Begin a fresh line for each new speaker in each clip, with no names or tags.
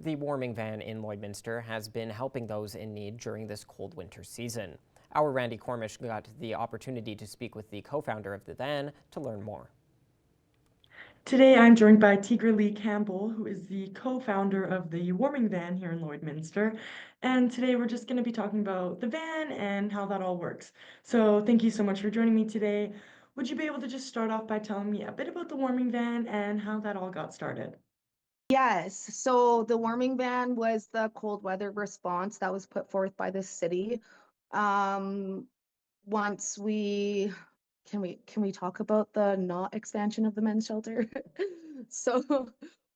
The warming van in Lloydminster has been helping those in need during this cold winter season. Our Randy Cormish got the opportunity to speak with the co-founder of the van to learn more.
Today, I'm joined by Tigra Lee Campbell, who is the co-founder of the Warming Van here in Lloydminster. And today we're just going to be talking about the van and how that all works. So thank you so much for joining me today. Would you be able to just start off by telling me a bit about the Warming Van and how that all got started?
Yes, so the warming ban was the cold weather response that was put forth by the city. Um, once we can we talk about the not expansion of the men's shelter? So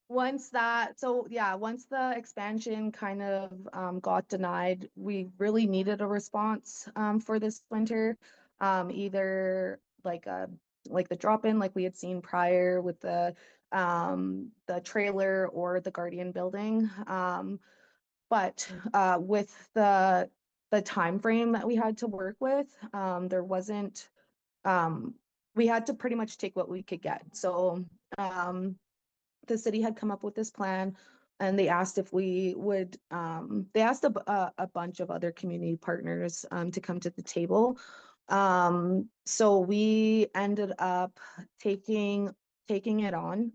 once the expansion kind of got denied, we really needed a response for this winter. Either like the drop-in like we had seen prior with the trailer or the Guardian building. But with the time frame that we had to work with, there wasn't we had to pretty much take what we could get. So the city had come up with this plan and they asked if we would they asked a bunch of other community partners to come to the table. So we ended up taking it on.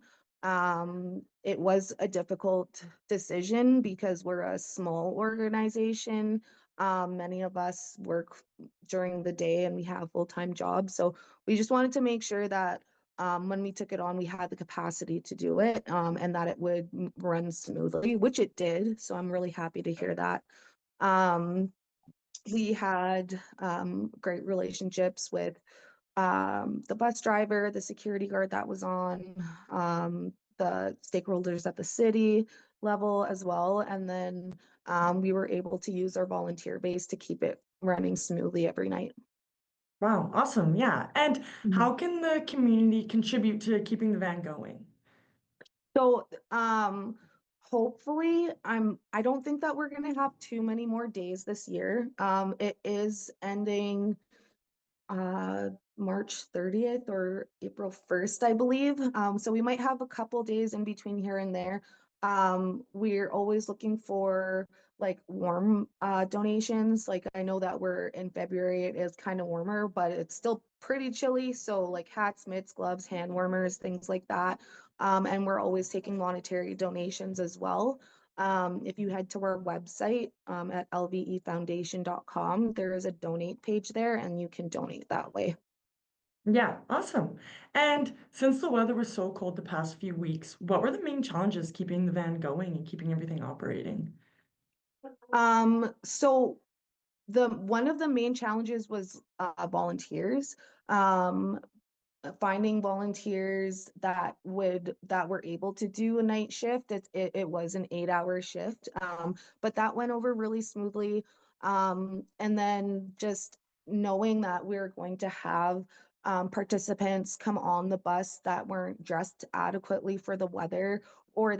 It was a difficult decision because we're a small organization. Many of us work during the day and we have full-time jobs, so we just wanted to make sure that when we took it on, we had the capacity to do it, and that it would run smoothly, which it did. So I'm really happy to hear that. Um, we had great relationships with the bus driver, the security guard that was on, the stakeholders at the city level as well. And then we were able to use our volunteer base to keep it running smoothly every night.
Wow, awesome. Yeah. And
Mhm.
how can the community contribute to keeping the van going?
So hopefully I don't think that we're gonna have too many more days this year. It is ending uh March 30th or April 1st, I believe. So we might have a couple days in between here and there. We're always looking for like warm donations. Like I know that we're in February, it is kind of warmer, but it's still pretty chilly. So like hats, mitts, gloves, hand warmers, things like that. And we're always taking monetary donations as well. If you head to our website at lvefoundation.com, there is a donate page there and you can donate that way.
Yeah, awesome. And since the weather was so cold the past few weeks, what were the main challenges keeping the van going and keeping everything operating?
So the one of the main challenges was volunteers. Um, Finding volunteers that were able to do a night shift. It was an 8-hour shift, but that went over really smoothly. And then just knowing that we are going to have participants come on the bus that weren't dressed adequately for the weather or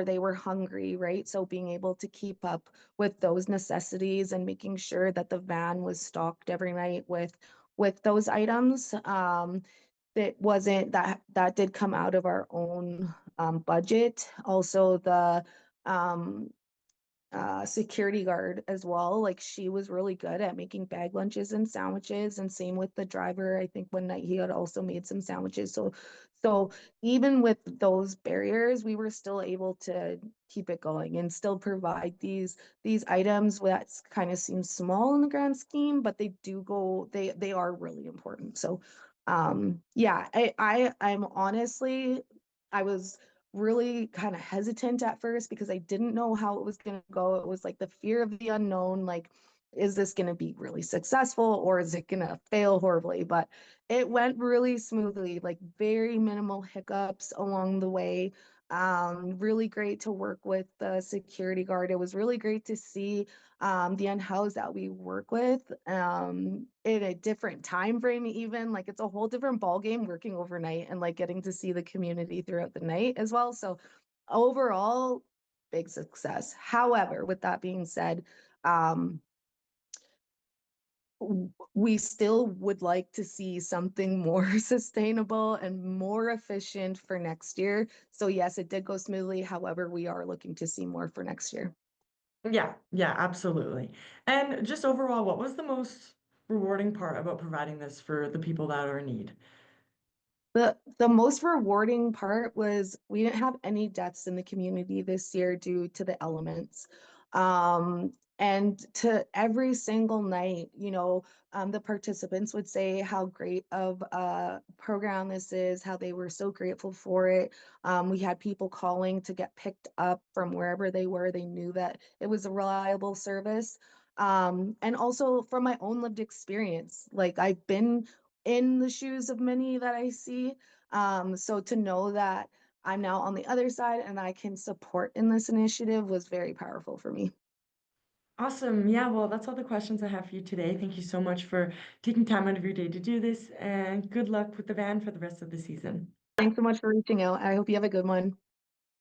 they were hungry, right? So being able to keep up with those necessities and making sure that the van was stocked every night with those items. That wasn't that did come out of our own budget. Also, the um, security guard as well. Like she was really good at making bag lunches and sandwiches, and same with the driver. I think one night he had also made some sandwiches. So even with those barriers, we were still able to keep it going and still provide these items that kind of seem small in the grand scheme, but they are really important. So yeah, I'm honestly I was really kind of hesitant at first because I didn't know how it was going to go. It was like the fear of the unknown, like, is this going to be really successful or is it going to fail horribly? But it went really smoothly, like very minimal hiccups along the way. Really great to work with the security guard. It was really great to see the unhoused that we work with in a different time frame, even like it's a whole different ball game working overnight and like getting to see the community throughout the night as well. So overall, big success. However, with that being said, um, we still would like to see something more sustainable and more efficient for next year. So yes, it did go smoothly. However, we are looking to see more for next year.
Yeah, yeah, absolutely. And just overall, what was the most rewarding part about providing this for the people that are in need?
The most rewarding part was we didn't have any deaths in the community this year due to the elements. And to every single night, the participants would say how great of a program this is, how they were so grateful for it. We had people calling to get picked up from wherever they were. They knew that it was a reliable service. And also from my own lived experience, like I've been in the shoes of many that I see. So to know that I'm now on the other side and I can support in this initiative was very powerful for me.
Awesome. Yeah, well, that's all the questions I have for you today. Thank you so much for taking time out of your day to do this, and good luck with the van for the rest of the season.
Thanks so much for reaching out. I hope you have a good one.